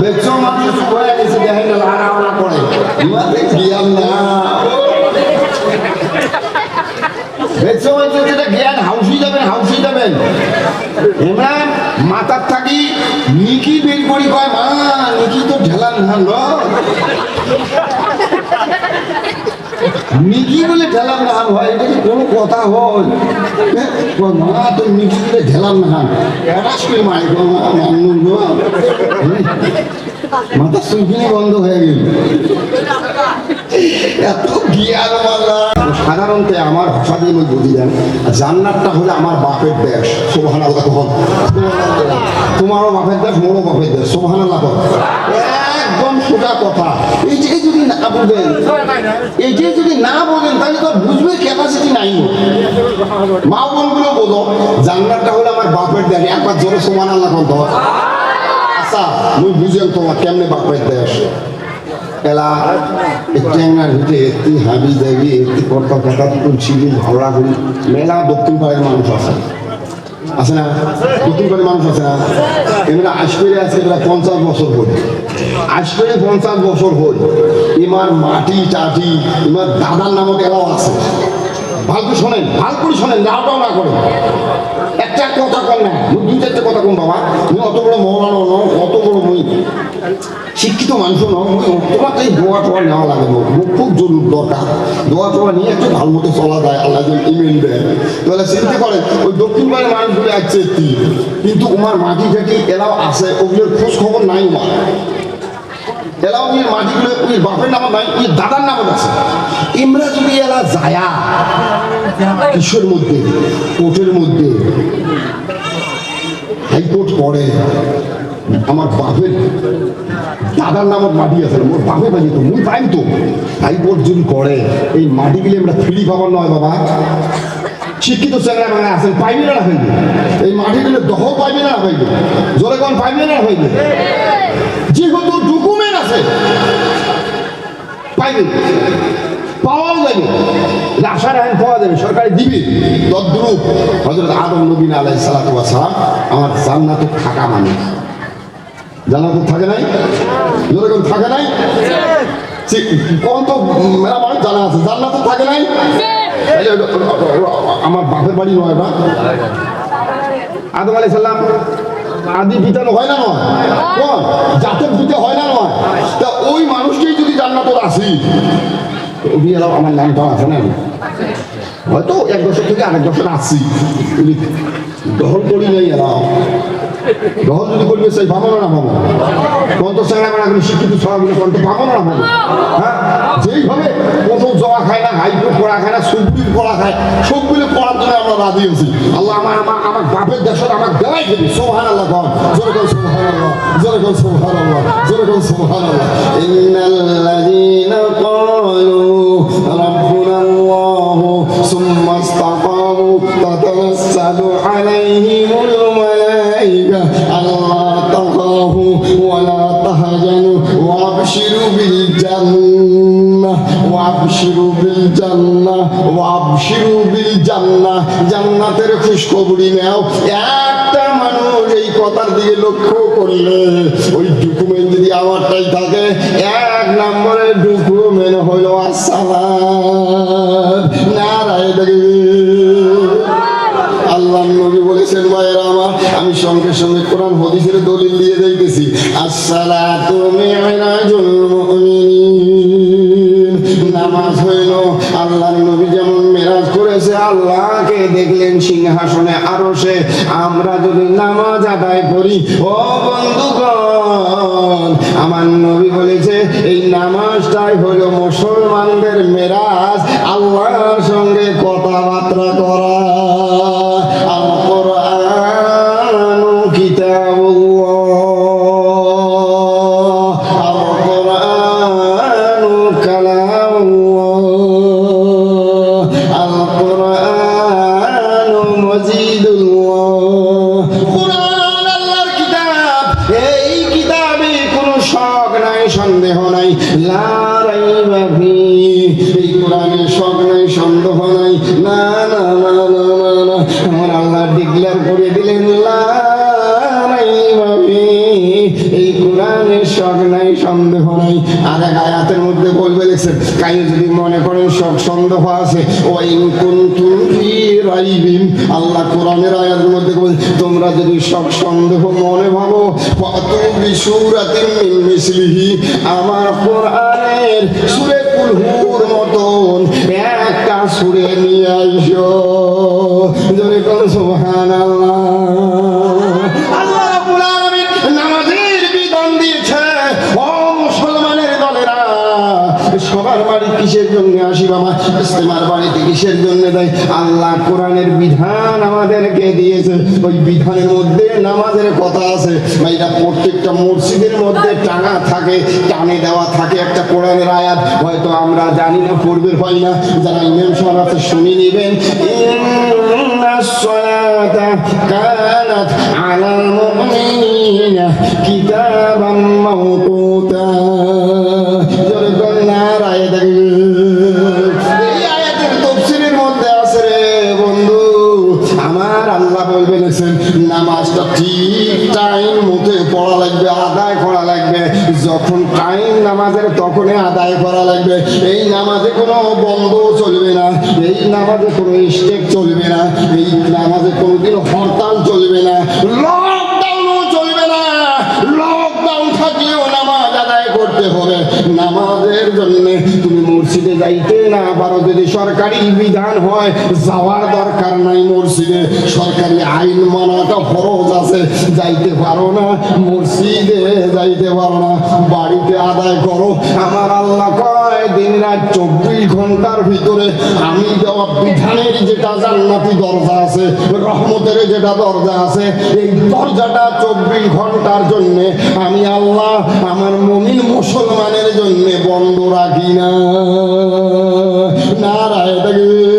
দেখছো মানুষ হয়ে গেছে দেখেন রান্না করে জ্ঞান না দেখছো যেটা জ্ঞান হাউসি যাবেন এমরা মাথার থাকি নিকি বের করি কয় মা নিকি তো ঢেলান না নিকি বলে ঢেলাম না হয় এটা কি কোনো কথা হয় মা তো নিকি বলে ঢেলাম না মাই মাথা সুখিনি বন্ধ হয়ে গেল এত জ্ঞান সাধারণত আমার ভাষা দিয়ে আমি বুঝি দেন জান্নাতটা হলে আমার বাপের দেশ সুবহানাল্লাহ তোমারও বাপের দেশ মোরও বাপের দেশ সুবহানাল্লাহ একদম সোজা কথা এইটাই যদি না বলেন তাহলে তো বুঝবে ক্যাপাসিটি নাই মা বোনগুলো বলো জান্নাতটা হলে আমার বাপের দেশ একবার জোরে সুবহানাল্লাহ বলতো আচ্ছা মুই বুঝেন তোমার কেমনে বাপের দেশ এলা ট্যাংনার ভিতরে একটি হাবি দেবী একটি কর্তা কথা শিবির ভাড়া করি মেলা দক্ষিণ পাড়ের মানুষ আছে না দক্ষিণ পাড়ের মানুষ আছে না এমনি আশপেরে আছে প্রায় 50 বছর হল আশপেরে 50 বছর হল এমার মাটি টাটি এমার দাদার নামক এলাও আছে ভালো করে শোনেন নাওটাও না করেন একটা কথা কম না দুই চারটে কথা কম বাবা তুমি অত বড় মৌলানো নও অত বড় মই শিক্ষিত মানুষ নও তোমার এই দোয়া টোয়া নেওয়া লাগে খুব জরুর দরকার দোয়া টোয়া নিয়ে একটু ভালো মতো চলা যায় আল্লাহ যদি ইমেল দেয় তাহলে চিন্তা করেন ওই দক্ষিণ পাড়ের মানুষগুলো আসছে কিন্তু তোমার মাটি টাটি এলাও আছে ওগুলোর খোঁজ খবর নাই মা এলাও নিয়ে মাটিগুলো ওই বাপের নাম নাই ওই দাদার নাম আছে ইমরা যদি এলা যায়া কিসের মধ্যে কোর্টের মধ্যে হাইকোর্ট পড়ে আমার বাপের দাদার নামক মাটি আছে মোর বাপে বাজি তো মুই পাইম তো হাইকোর্ট যদি করে এই মাটিগুলি আমরা ফ্রি পাবার নয় বাবা শিক্ষিত চ্যাংরা বাংলা আছেন পাইবে না পাইবে এই মাটিগুলো দখল পাইবে না পাইবে জোরে কোন পাইবে না পাইবে যেহেতু ডকুমেন্ট আছে পাইবে পাওয়াও যাবে আশার আইন পাওয়া যাবে সরকারি দিবে তদ্রূপ হযরত আদম নবী আলাইহিস সালাতু ওয়াস সালাম আমার জান্নাতে থাকা মানে জান্নাতে থাকে নাই জোরে কোন থাকে নাই কোন তো মেলা মানুষ জানা আছে জান্নাতে থাকে নাই আমার বাপের বাড়ি নয় না আদম আলাইহিস সালাম আদি পিতা হয় না নয় কোন জাতের পিতা হয় না নয় তা ওই মানুষকেই যদি জান্নাতে আসি আমার নামটাও আছে না হয়তো 1 বছর থেকে আরেক বছর আসছি দখল করি নাই এরাও দখল যদি করবে সেই ভাবো না ভাবো কত চ্যাংড়া শিক্ষিত ছড়াগুলো কত ভাবো না ভাবো হ্যাঁ যেইভাবে কত জবা খায় না হাইকোর্ট পড়া খায় না সুপ্রিম পড়া খায় সবগুলো পড়ার জন্য আমরা রাজি আছি আল্লাহ আমার বাপের দেশত আমাকে দেওয়াই দেবে সুবহানাল্লাহ কর জোরে কর সুবহানাল্লাহ জোরে কর সুবহানাল্লাহ জোরে কর সুবহানাল্লাহ ইন্নাল্লাযীনা ক্বালু রাব্বুনা আল্লাহ সুম্মা ইসতাকামু তাতানাসসালু আলাইহিমুল মালাইকা আল্লা তাখাফু ওয়া লা তাহজানু ওয়াবশিরু বিল জান্নাহ ওয়াবশিরু বিল জান্নাহ ওয়াবশিরু বিল জান্নাহ জান্নাতের খুশখবরি নাও একটা মানুষ এই কথার দিকে লক্ষ্য করলে ওই ডকুমেন্ট যদি আমারটাই থাকে 1 নম্বরের ডকুমেন্ট হলো আসসালাম নারায়ে তাকবীর আল্লাহ নবী বলেছেন ভাইরা আমার আমি সঙ্গে সঙ্গে কোরআন হাদিসের দলিল দিয়ে দিতেছি আসসালাতু মি'রাজুল মুমিনিন নামাজ হইল আল্লাহর নবী যেমন মেরাজ করেছে আল্লাহকে দেখলেন সিংহাসনে আরশে আমরা যদি নামাজ আদায় করি ও বন্ধুগণ আমার নবী বলেছে এই নামাজটাই হলো মুসলমানদের মেরাজ আল্লাহর সঙ্গে কথাবার্তা করা আল কোরআন কিতাবুল্লাহ আল কোরআন কালামুল্লাহ আল কোরআন মাজিদুল্লাহ কোরআন আল্লাহর কিতাব এই কিতাবে কোনো শক নাই সন্দেহ নাই লা রাইবা ফি এই কোরআনে শক নাই সন্দেহ নাই না না না না না আমার আল্লাহ ডিক্লেয়ার করে দিলেন লা রাইবা ফি এই কোরআনের শখ নাই, সন্দেহ নাই। আর এক আয়াতের মধ্যে বলবে লিখছেন, কাই যদি মনে করেন শখ সন্দেহ আছে, ওয়াইন কুনতুম ফি রাইবিন, আল্লাহ কোরআনের আয়াতের মধ্যে বলে তোমরা যদি শখ সন্দেহ মনে ভাবো, ফাতু বিসূরাতিন মিন মিসলিহি, আমার কোরআনের সূরা কুল হুর মতন একটা সূরা নিয়ে আইসো। জোরে কোন সুবহানাল্লাহ। আল্লাহ রাব্বুল আলামিন নামাজের বিধান দিয়েছে। ও মুসলমানের দলেরা, সবার বাড়ি কিসের জন্য আসি বাবা? ইস্তেমার বাড়িতে কিসের জন্য দেয়? আল্লাহ কোরআনের বিধান আমাদেরকে দিয়েছে। ওই বিধানের মধ্যে নামাজের কথা আছে। এটা প্রত্যেকটা মসজিদের মধ্যে টাঙা থাকে, টানে দেওয়া থাকে একটা কোরআনের আয়াত। হয়তো আমরা জানি না, পড়বে হয় না। যারা ইমাম সাহেব আছে শুনে নেবেন, ইন্নাস সালাতা কানাত আলাল মুমিনিনা কিতাবাম মাওকুতা। জোরে করে নারায়ে তাকবীর। এই আয়াতের তাফসীরের মধ্যে আছে রে বন্ধু আমার, আল্লাহ বলবেন নামাজটা ঠিক টাইম মতো পড়া লাগবে, আদায় করা লাগবে। যখন টাইম নামাজের তখনই আদায় করা লাগবে। এই নামাজে কোনো বন্ধ চলবে না, এই নামাজে কোনো স্টেপ চলবে না, এই নামাজে কোনোদিন হরতাল চলবে না, লকডাউনও চলবে না। লকডাউন থাকলেও নামাজ আদায় করতে হবে। নামাজের জন্য তুমি মসজিদে যাইতে না পারো, যদি সরকারি বিধান হয় যাওয়ার দরকার নাই মসজিদে, সরকারি আইন মানাটা ফরজ আছে, যাইতে পারো না মসজিদে, যাইতে পারো না, বাড়িতে আদায় করো। আমার আল্লাহ কয় দিন রাত 24 ঘন্টার ভিতরে আমি দেওয়া বিধানের যেটা জান্নাতি দরজা আছে, রহমতের যেটা দরজা আছে, এই দরজাটা 24 ঘন্টার জন্য আমি আল্লাহ আমার মুমিন মুসলমানের জন্য বন্ধ রাখি না। নারায়ে তাকবীর।